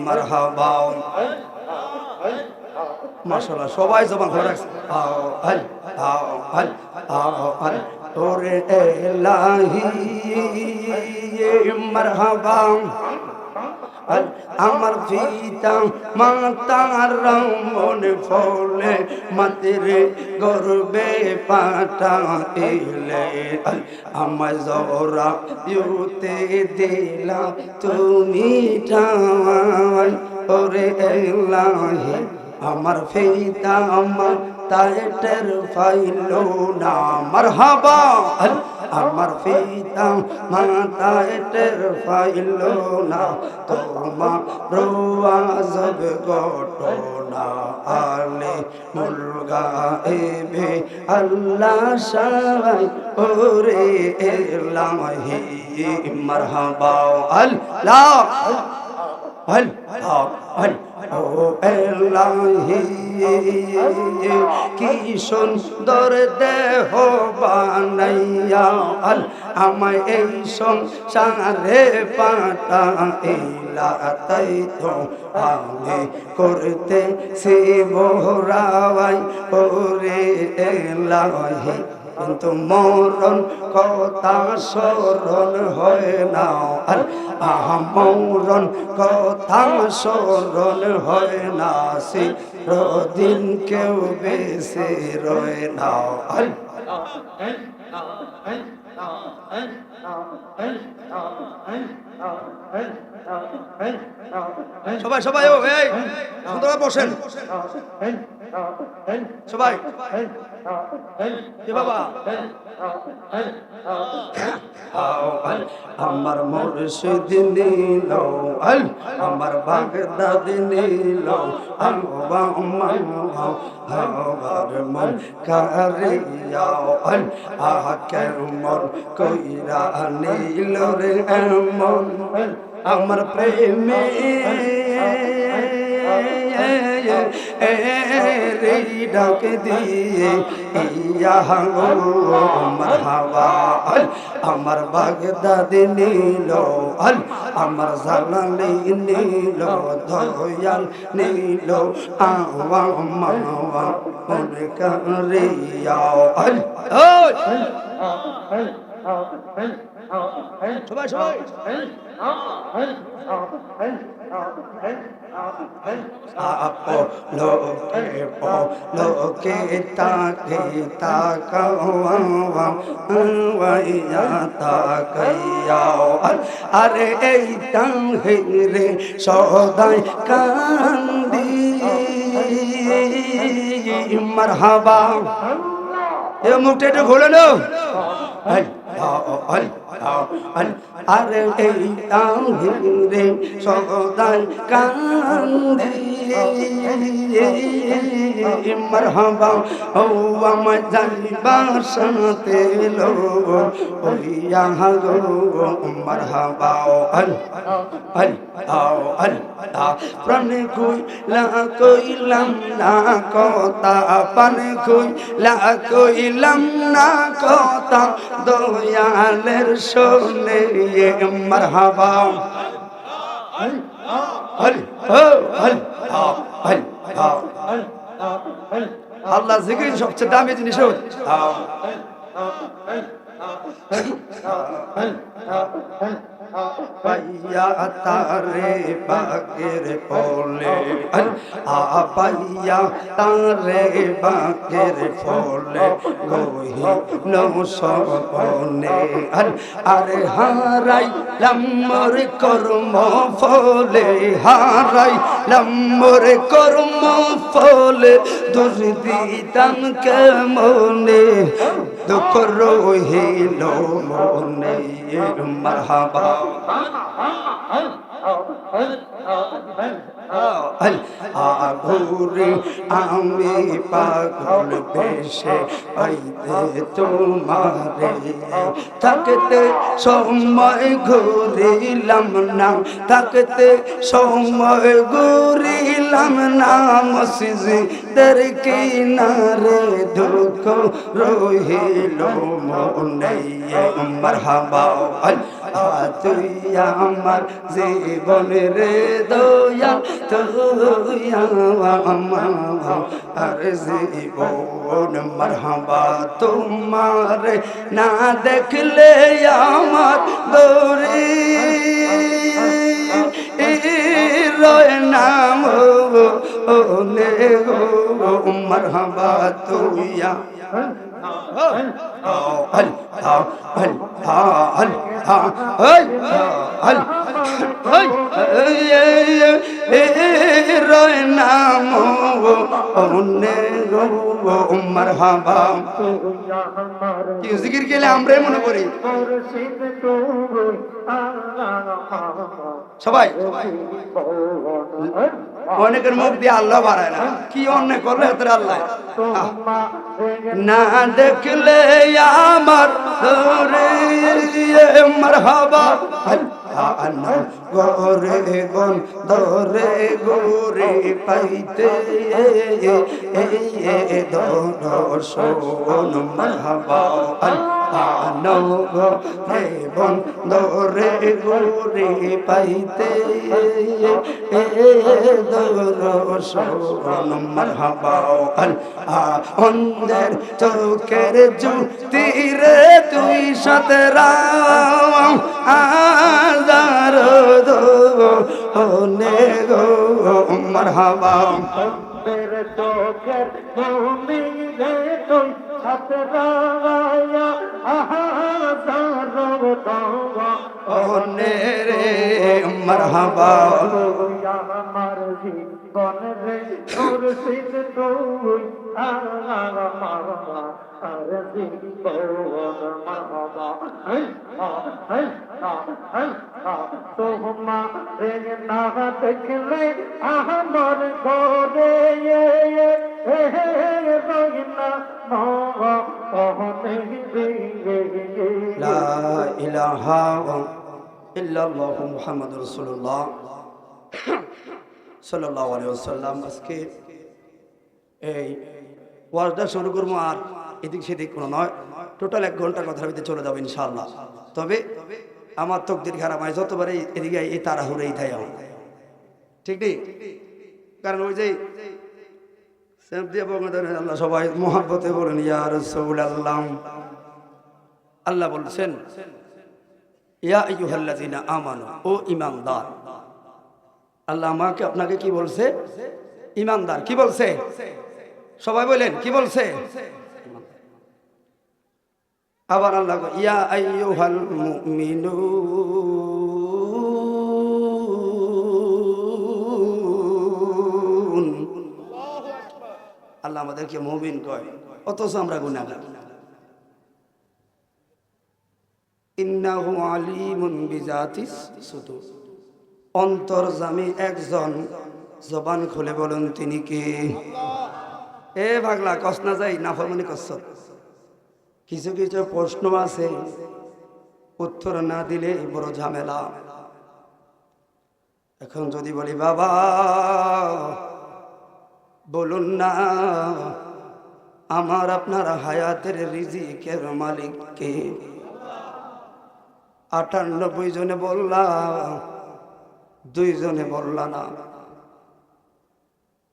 মারহাবা মাশাআল্লাহ সবাই জবান খুলে রাখছে তোরে এলাহি মারহাবা আমার পিতা মাতার মন ফলে মাতরে গর্বে পাঠাইলে আমার জরা ইউতে দিলা তুমি ঠাই ওরে এলাহি আমার পিতা মাতার ফাইলো না মারহাবা আমার পিতা মাতার ফাইলো না তোমার আজব ঘটনা আলে মুলগা এবে আল্লাহ সাই ওরে এলাহি মারহাবা আল্লাহ ও এলাহি কি সুন্দর দেহ বানাইয়া আমায় এই সংসারে পাঠাইলা তাই তো আমি করতে সে মোহরাওয়াই ওরে এলাহি কিন্তু মরণ কথা স্মরণ হয় না মরণ কথা স্মরণ হয় না সে প্রদিন কেউ বেশি রয় না সবাই সবাই এই সুন্দর বসেন সবাই বাবা আমার মুর্শিদ নীল আমার বাগদাদ নীল আমার মন কারিয়া কেমন কইরা নীল রে এমন আমার প্রেমে রে ডাক দিয়ে ইয়া মারহাবা আমার বাগদাদ নীল আমার জালালি নীল দয়াল নীল আওয়া মাওয়া মন কারিয়া সবাই সবাই লোকে তাকে তাকাইয়া আরে এই তাহিরে সদাই কান্দি মারহাবা এ মুখটা একটু ঘোলে নো আরে এই তাহিরে সদাই কান্দি মারহাবা ও আমার যাইবার সাথে লো ওইয়া গো মারহাবা প্রাণে কইলাম না কথা পানে কইলাম না কথা দয়ালের শোনে মারহাবা আল্লাহ জিকির সবচেয়ে দামি জিনিস পাইয়া তারে বাগের ফলে পাইয়া তারে বাগের ফলে গহি নসপনে আরে হারাইলাম মোর কর্ম ফলে হারাইলাম মোর কর্ম ফলে দোষ দিতাম কেমনে দুঃখ রহিল মনে মারহাবা ঘুরে আমি পাগল বেশে পাইতে তোমারে থাকতে সময় ঘুরিলাম না থাকতে সময় ঘুরিলাম না মসজিদের কিনারে দুঃখ রহিল মনে মারহাবা তুই আমার জীবনের দয়াল তুই আমার জীবন মারহাবা তোমার না দেখলে আমার দরি রয় নাম ও নে গো মারহাবা তুইয়া রয় নাম মারহাবা জিকির গেলে আমরাই মনে করি সবাই অনেকের মুখ দিয়ে আল্লাহ বাড়ায় না কি অন্যায় করলে এত আল্লাহ না দেখলে আমার মারহাবা গোরে গন দরে গোরে পাইতে দর্শন মারহাবা বন দরে গোরে পাইতে দর্শন মারহাবা অন্ধের চোখের জ্যোতি রে তুই সতরা আজার দো নে গো মারহাবা অন্ধের চোখের জ্যোতি রে তুই সতরা আজার দো নে রে মারহাবা আমার জীবন রে মুর্শিদ তুই আর জীবন মারহাবা তোমরা রে না দেখলে আমার ঘরে লা ইলাহা ইল্লাল্লাহ মুহাম্মাদুর রাসূলুল্লাহ সাল্লাল্লাহু আলাইহি ওয়াসাল্লাম। আজকে এই ওয়াজটা শুরু করবো আর এদিক সেদিক কোনো নয়, টোটাল 1 ঘন্টার কথার ভিতরে চলে যাবো ইনশাআল্লাহ। তবে আমার তকদির খারাপ হয় যতবারই এদিকে এই তাড়াহুড়োই থাকে আমার, ঠিক নেই? কারণ ওই যে আল্লাহ সবাই মোহাব্বতে বলেন ইয়া রাসূলুল্লাহ। আল্লাহ বলছেন ইয়া আইয়ুহাল্লাযীনা আমানু, ও ঈমানদার। আল্লাহ আমাকে আপনাকে কি বলছে? ঈমানদার। কি বলছে? সবাই বলেন কি বলছে? আবার আল্লাহ ইয়া আইয়ুহাল মুমিনুন। আল্লাহ আমাদেরকে মুমিন কয়, অথচ আমরা গুনাহগার। ইন্নাহু আলিমুন বিজাতিস সুদূর। অন্তর্যামী একজন, জবান খুলে বলুন তিনি কে? এ পাগলা কস না যাই নাফরমানি করছ। কিছু কিছু প্রশ্ন আছে উত্তর না দিলে বড় ঝামেলা। এখন যদি বলি বাবা বলুন না আমার আপনার হায়াতের রিজিকের মালিক কে? 98 জনে বললা, 2 জনে বললা না।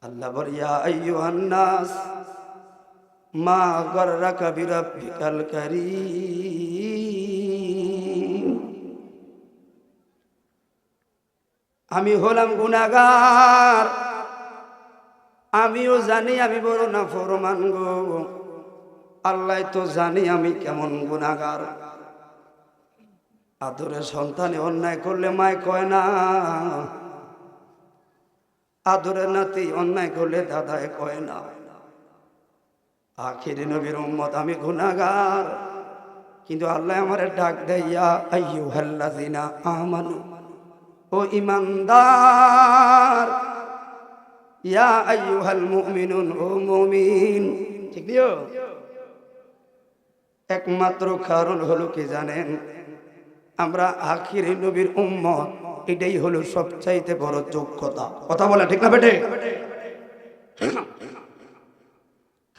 আল্লাহ বলিয়া আইয়ুহান নাস মা গররাকা বিরাব্বিকাল কারীম। আমি হলাম গুনাহগার, আমিও জানি আমি বড় নাফরমান গো। আল্লাহ তো জানি আমি কেমন গুনাহগার। আদরের সন্তানে অন্যায় করলে মায় কয় না, আদরের নাতি অন্যায় করলে দাদায় কয় না। আখির নবীর উম্মত আমি গুনাহগার, কিন্তু আল্লাহ আমারে ডাক দেয় ইয়া আইয়ুহাল্লাযীনা আমানু, ও ঈমানদার। ইয়া আইয়ুহাল মুমিনুন, ও মুমিন। ঠিক দিও। একমাত্র কারণ হলো কি জানেন? আমরা আখির নবীর উম্মত, এটাই হলো সবচাইতে বড় যোগ্যতা। কথা বলা ঠিক না বেটে?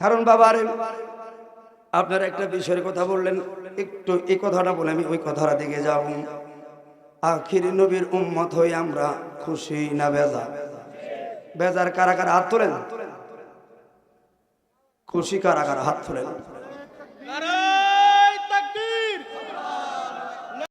কারণ বাবারে আপনারা একটা বিষয়ের কথা বললেন, একটু এই কথাটা বলে আমি ওই কথাটা দিকে যাব। আখির নবীর উম্মত হই আমরা খুশি না বেজার? বেজার কারা কারা হাত তোলেন, খুশি কারা কারা হাত তোলেন।